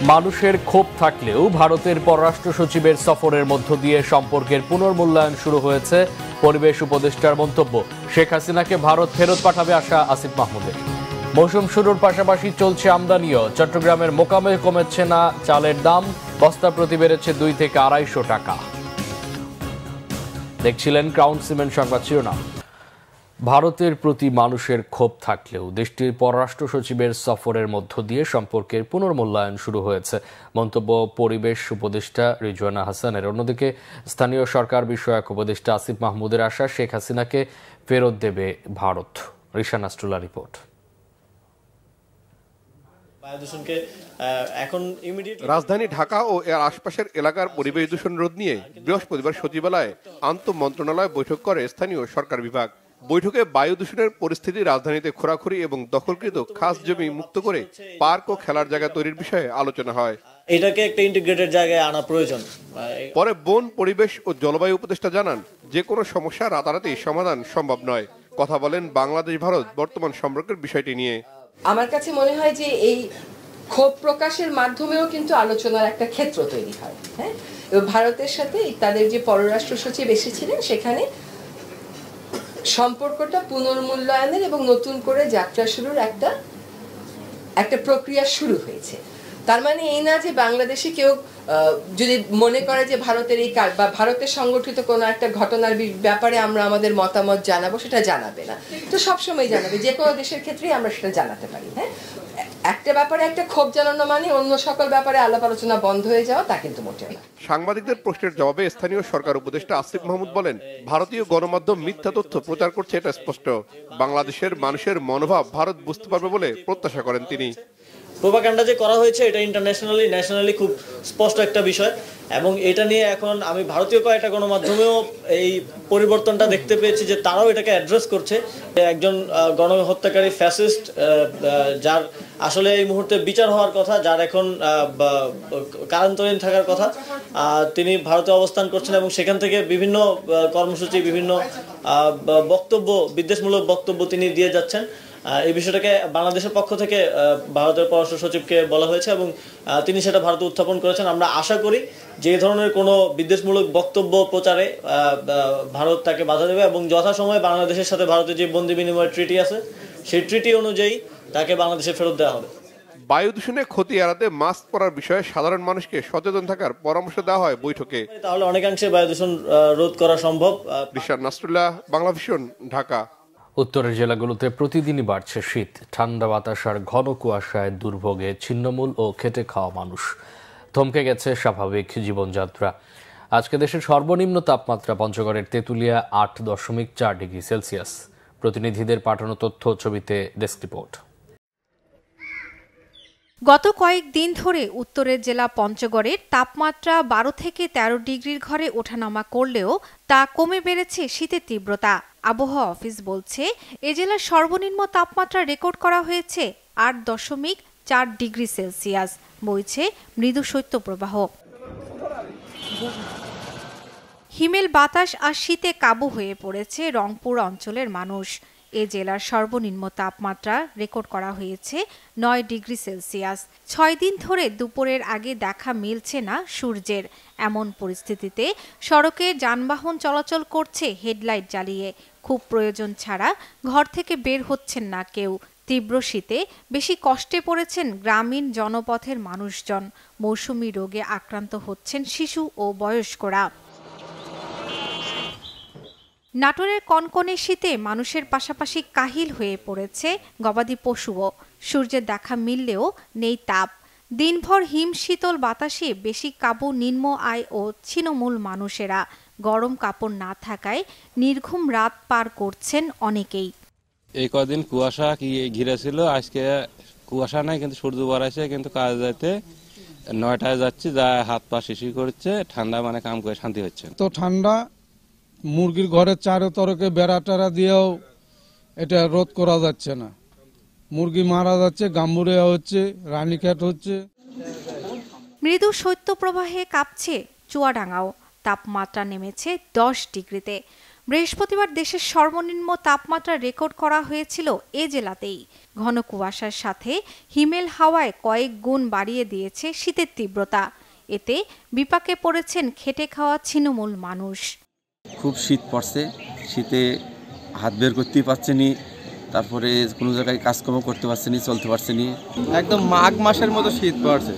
মানুষের ক্ষোভ থাকলেও ভারতের পররাষ্ট্র সচিবের সফরের মধ্য দিয়ে সম্পর্কের পুনর্মূল্যায়ন শুরু হয়েছে। পরিবেশ উপদেষ্টার মন্তব্য, শেখ হাসিনাকে ভারত ফেরত পাঠাবে আশা আসিফ মাহমুদের। মৌসুম শুরুর পাশাপাশি চলছে আমদানিও। চট্টগ্রামের মোকামে কমেছে না চালের দাম, বস্তা প্রতি বেড়েছে 2 থেকে 250 টাকা। দেখছিলেন ক্রাউন সিমেন্ট সংবাদ শিরোনাম। ভারতের প্রতি মানুষের ক্ষোভ থাকলেও দেশটির পররাষ্ট্র সচিবের সফরের মধ্য দিয়ে সম্পর্কের পুনর্মূল্যায়ন শুরু হয়েছে, মন্তব্য পরিবেশ উপদেষ্টা রিজওয়ানা হাসানের। অন্যদিকে স্থানীয় সরকার বিষয়ক উপদেষ্টা আসিফ মাহমুদের আশা, শেখ হাসিনাকে ফেরত দেবে ভারত। রিশান আস্টুলা রিপোর্ট। রাজধানী ঢাকা ও এর আশপাশের এলাকার পরিবেশ দূষণ রোধ নিয়ে বৃহস্পতিবার সচিবালয়ে আন্তঃমন্ত্রণালয় বৈঠক করে স্থানীয় সরকার বিভাগ। বৈঠকে বায়ু দূষণের পরিস্থিতি, রাজধানীতে খোরাখুরি এবং দখলকৃত খাস জমি মুক্ত করে পার্ক ও খেলার জায়গা তৈরির বিষয়ে আলোচনা হয়। এটাকে একটা ইন্টিগ্রেটেড জায়গায় আনা প্রয়োজন। পরে বন, পরিবেশ ও জলবায়ু উপদেষ্টা জানান, যে কোনো সমস্যা রাতারাতি সমাধান সম্ভব নয়। কথা বলেন বাংলাদেশ ভারত বর্তমান সম্পর্কের বিষয়টি নিয়ে। আমার কাছে মনে হয় যে এই ক্ষোভ প্রকাশের মাধ্যমেও কিন্তু আলোচনার একটা ক্ষেত্র তৈরি হয়। হ্যাঁ, এবং ভারতের সাথে তাদের যে পররাষ্ট্র সচিব এসেছিলেন, সেখানে সম্পর্কটা পুনর্মূল্যায়নের এবং নতুন করে যাত্রা শুরুর একটা প্রক্রিয়া শুরু হয়েছে। তার মানে এই না যে বাংলাদেশে কেউ যদি মনে করে যে ভারতের এই বা ভারতের সংগঠিত কোনো একটা ঘটনার ব্যাপারে আমরা আমাদের মতামত জানাবো, সেটা জানাবে না। তো সবসময় জানাবে, যে কোনো দেশের ক্ষেত্রেই আমরা সেটা জানাতে পারি। হ্যাঁ, একটা ব্যাপারে একটা ক্ষোভ জানানো মানে অন্য সকল ব্যাপারে আলাপ আলোচনা বন্ধ হয়ে যাওয়া, তা কিন্তু মোটেও না। সাংবাদিকদের প্রশ্নের জবাবে স্থানীয় সরকার উপদেষ্টা আসিফ মাহমুদ বলেন, ভারতীয় গণমাধ্যম মিথ্যা তথ্য প্রচার করছে, এটা স্পষ্ট। বাংলাদেশের মানুষের মনোভাব ভারত বুঝতে পারবে বলে প্রত্যাশা করেন তিনি। প্রোপাগান্ডা যে করা হয়েছে, এটা ইন্টারন্যাশনালি ন্যাশনালি খুব স্পষ্ট একটা বিষয়, এবং এটা নিয়ে এখন আমি ভারতীয় কয়েকটা গণমাধ্যমেও এই পরিবর্তনটা দেখতে পেয়েছি যে তারাও এটাকে অ্যাড্রেস করছে। একজন গণহত্যাকারী ফ্যাসিস্ট, যার আসলে এই মুহূর্তে বিচার হওয়ার কথা, যার এখন কারান্তরীণ থাকার কথা, তিনি ভারতে অবস্থান করছেন এবং সেখান থেকে বিভিন্ন কর্মসূচি, বিভিন্ন বক্তব্য, বিদ্বেষমূলক বক্তব্য তিনি দিয়ে যাচ্ছেন। এই বিষয়টাকে বাংলাদেশের পক্ষ থেকে ভারতের পররাষ্ট্র সচিবকে বলা হয়েছে এবং তিনি সেটা ভারতে উত্থাপন করেছেন। আমরা আশা করি যে এই ধরনের কোনো বিদ্বেষমূলক বক্তব্য প্রচারে ভারত তাকে বাধা দেবে এবং যথাসময়ে বাংলাদেশের সাথে ভারতের যে বন্দি বিনিময় ট্রিটি আছে, সেই ট্রিটি অনুযায়ী তাকে বাংলাদেশে ফেরত দেওয়া হবে। বায়ু দূষণের ক্ষতি এড়াতে মাস্ক পরার বিষয়ে সাধারণ মানুষকে সচেতন থাকার পরামর্শ দেওয়া হয় বৈঠকে। তাহলে অনেকাংশে বায়ু দূষণ রোধ করা সম্ভব। রিশান আস্টুলা, বাংলাভিশন, ঢাকা। উত্তরের জেলাগুলোতে প্রতিদিনই বাড়ছে শীত। ঠান্ডা বাতাস আর ঘন কুয়াশায় দুর্ভোগে ছিন্নমূল ও খেটে খাওয়া মানুষ। থমকে গেছে স্বাভাবিক জীবনযাত্রা। আজকে দেশের সর্বনিম্ন তাপমাত্রা পঞ্চগড়ের তেঁতুলিয়া 8.4 ডিগ্রি সেলসিয়াস। প্রতিনিধিদের পাঠানো তথ্য, ছবিতে ডেস্ক রিপোর্ট। গত কয়েকদিন ধরে উত্তরের জেলা পঞ্চগড়ের তাপমাত্রা 12 থেকে 13 ডিগ্রির ঘরে ওঠানামা করলেও তা কমে বেড়েছে শীতের তীব্রতা। আবহাওয়া অফিস বলছে, এ জেলার সর্বনিম্ন তাপমাত্রা রেকর্ড করা হয়েছে 8.4 ডিগ্রি সেলসিয়াস। বইছে মৃদু শৈত্যপ্রবাহ। হিমেল বাতাস আর শীতে কাবু হয়ে পড়েছে রংপুর অঞ্চলের মানুষ। এ জেলার সর্বনিম্ন তাপমাত্রা রেকর্ড করা হয়েছে 9 ডিগ্রি সেলসিয়াস। 6 দিন ধরে দুপুরের আগে দেখা মিলছে না সূর্যের। এমন পরিস্থিতিতে সড়কে যানবাহন চলাচল করছে হেডলাইট জ্বালিয়ে। খুব প্রয়োজন ছাড়া ঘর থেকে বের হচ্ছেন না কেউ। তীব্র শীতে বেশি কষ্টে পড়েছেন গ্রামীণ জনপথের মানুষজন। মৌসুমী রোগে আক্রান্ত হচ্ছেন শিশু ও বয়স্করা। নাটোরের কনকনে শীতে মানুষের পাশাপাশি কাহিল হয়ে পড়েছে গবাদি পশুও। সূর্যের দেখা মিললেও নেই তাপ। দিনভর হিম শীতল বাতাসে বেশি কাবু নিম্ন আয় ও ছিন্নমূল মানুষেরা। গরম কাপড় না থাকায় নির্ঘুম রাত পার করছেন অনেকেই। এই কদিন কুয়াশা ঘিরে ছিল, আজকে কুয়াশা নাই, কিন্তু সূর্য বাড়াইছে, কিন্তু কাজ যাইতে 9টায় যাচ্ছি, যা হাত পা শিশি করছে, ঠান্ডা মানে কাম করে শান্তি হচ্ছে। তো ঠান্ডা, মুরগির ঘরের চারতরকে বেড়া টেরা দিয়েও এটা রোধ করা যাচ্ছে না। মুরগি মারা যাচ্ছে, গাম্বুরিয়া হচ্ছে, রানীক্ষেত হচ্ছে। মৃদু শৈত্যপ্রবাহে কাঁপছে চুয়াডাঙ্গাও। তাপমাত্রা নেমেছে 10 ডিগ্রিতে। বৃহস্পতিবার দেশের সর্বনিম্ন তাপমাত্রা রেকর্ড করা হয়েছিল এ জেলাতেই। ঘন কুয়াশার সাথে হিমেল হাওয়ায় কয়েক গুণ বাড়িয়ে দিয়েছে শীতের তীব্রতা। এতে বিপাকে পড়েছেন খেটে খাওয়া ছিন্নমূল মানুষ। খুব শীত পড়ছে, শীতে হাত বের করতেই পারছেনি, তারপরে কোনো জায়গায় কাজকর্ম করতে পারছেনি, চলতে পারছেনি। একদম মাঘ মাসের মতো শীত পড়ছে,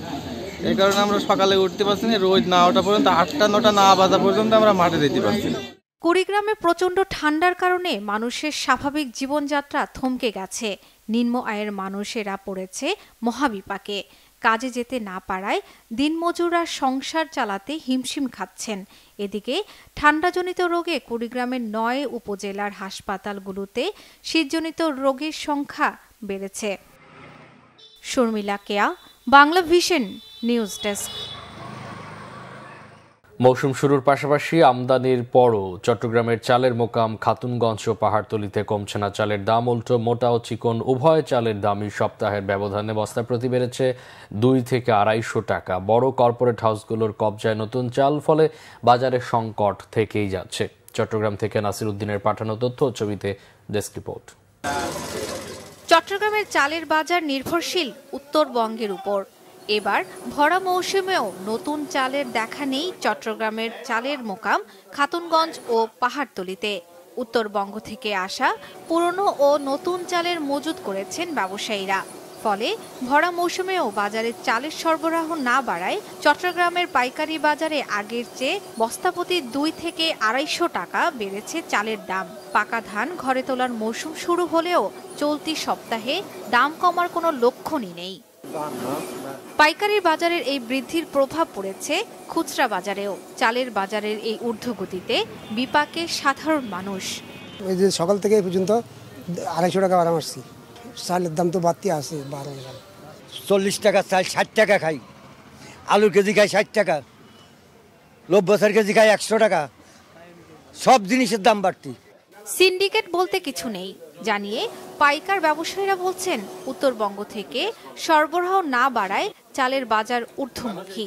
এই কারণে আমরা সকালে উঠতে পারছি না, রোজ না ওঠা পর্যন্ত 8টা 9টা না বাজা পর্যন্ত আমরা মাঠে যেতে পারছি না। কুড়িগ্রামে প্রচণ্ড ঠান্ডার কারণে মানুষের স্বাভাবিক জীবনযাত্রা থমকে গেছে। নিম্ন আয়ের মানুষেরা পড়েছে মহাবিপাকে। কাজে যেতে না পারায় দিনমজুররা সংসার চালাতে হিমশিম খাচ্ছেন। এদিকে ঠান্ডাজনিত রোগে কুড়িগ্রামের 9 উপজেলার হাসপাতালগুলোতে শীতজনিত রোগীর সংখ্যা বেড়েছে। শর্মিলা কেয়া, বাংলা ভিশন নিউজ ডেস্ক। মৌসুম শুরুর পাশাপাশি আমদানির পরও চট্টগ্রামের চালের মোকাম খাতুনগঞ্জ ও পাহাড়তলীতে কমছে না চালের দাম। উল্টো মোটা ও চিকন উভয় চালের দামই সপ্তাহের ব্যবধানে বস্তা প্রতি বেড়েছে 2 থেকে 250 টাকা। বড় কর্পোরেট হাউসগুলোর কবজায় নতুন চাল, ফলে বাজারে সংকট থেকেই যাচ্ছে। চট্টগ্রাম থেকে নাসির উদ্দিনের পাঠানো তথ্য, ছবিতে ডেস্ক রিপোর্ট। চট্টগ্রামের চালের বাজার নির্ভরশীল উত্তরবঙ্গের উপর। এবার ভরা মৌসুমেও নতুন চালের দেখা নেই চট্টগ্রামের চালের মোকাম খাতুনগঞ্জ ও পাহাড়তলীতে। উত্তরবঙ্গ থেকে আসা পুরনো ও নতুন চালের মজুত করেছেন ব্যবসায়ীরা। ফলে ভরা মৌসুমেও বাজারে চালের সরবরাহ না বাড়ায় চট্টগ্রামের পাইকারি বাজারে আগের চেয়ে বস্তাপ্রতি 2 থেকে 250 টাকা বেড়েছে চালের দাম। পাকা ধান ঘরে তোলার মৌসুম শুরু হলেও চলতি সপ্তাহে দাম কমার কোনো লক্ষণই নেই। পাইকারি বাজারের এই বৃদ্ধির প্রভাব পড়েছে খুচরা বাজারেও। চালের বাজারের এই ঊর্ধ্বগতিতে বিপাকে সাধারণ মানুষ। ওই যে সকাল থেকে পর্যন্ত 250 টাকা বাড়া মারছি, চালের দাম তো বাড়তি আছে। 40 টাকা চাল 60 টাকা খাই, আলুর কেজি খাই 60 টাকা, লব্বসার কেজি খাই 100 টাকা, সব জিনিসের দাম বাড়তি। সিন্ডিকেট বলতে কিছু নেই জানিয়ে পাইকার ব্যবসায়ীরা বলছেন উত্তরবঙ্গ থেকে সরবরাহ না বাড়ায় চালের বাজার ঊর্ধ্বমুখী।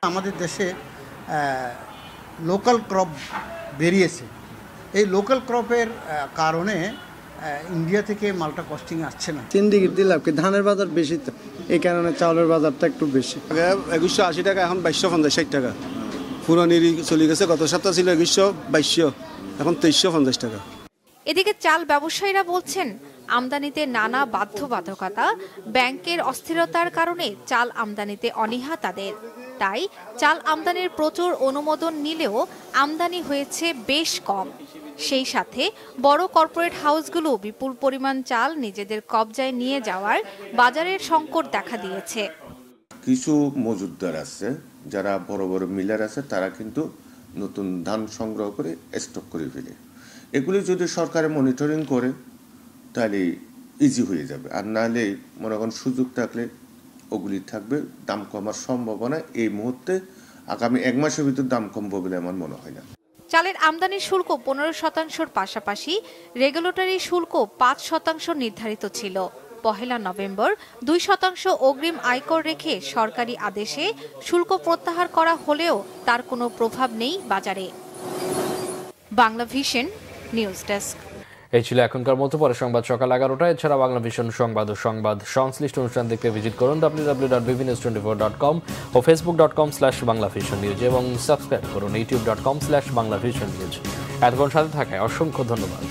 আমাদের দেশে লোকাল ক্রপ বেরিয়েছে, এই লোকাল ক্রপের কারণে ইন্ডিয়া থেকে মালটা কস্টিং আসছে না। সিন্ডিকেট দিলাম কি ধানের বাজার বেশি, তো এই কারণে চাউলের বাজারটা একটু বেশি। 2180 টাকা, এখন 2250 টাকা। পুরানিরই চলে গেছে, গত সপ্তাহ ছিল 2100, এখন 2350 টাকা। এদিকে চাল ব্যবসায়ীরা বলছেন আমদানিতে নানা বাধ্যবাধকতা, ব্যাংকের অস্থিরতার কারণে চাল আমদানিতে অনীহা তাদের। তাই চাল আমদানির প্রচুর অনুমোদন নিলেও আমদানি হয়েছে বেশ কম। সেই সাথে বড় কর্পোরেট হাউসগুলো বিপুল পরিমাণ চাল নিজেদের কবজায় নিয়ে যাওয়ার বাজারের সংকট দেখা দিয়েছে। কিছু মজুতদার আছে, যারা বড় বড় মিলার আছে, তারা কিন্তু নতুন ধান সংগ্রহ করে স্টক করে ফেলে। এগুলি যদি সরকারে মনিটরিং করে তাহলে ইজি হয়ে যাবে, আর নাহলে মনে করেন সুযোগ থাকলে ওগুলি থাকবে। দাম কমার সম্ভাবনা এই মুহূর্তে আগামী 1 মাসের ভিতর দাম কমবে বলে আমার মনে হয় না। চালের আমদানির শুল্ক 15% পাশাপাশি রেগুলেটরি শুল্ক 5% নির্ধারিত ছিল। 1 নভেম্বর 2% অগ্রিম আয়কর রেখে সরকারি আদেশে শুল্ক প্রত্যাহার করা হলেও তার কোনো প্রভাব নেই বাজারে। Bangla vision news desk. এই ছিল এখনকার মতো। পরে সংবাদ সকাল 11টায়। এছাড়া বাংলা ভিশন সংবাদ ও সংবাদ সংশ্লিষ্ট অনুষ্ঠান দেখতে ভিজিট করুন www.bvnews24.com ও facebook.com/banglavisionnews এবং সাবস্ক্রাইব করুন youtube.com/banglavisionnews। এতক্ষণ সাথে থাকায় অসংখ্য ধন্যবাদ।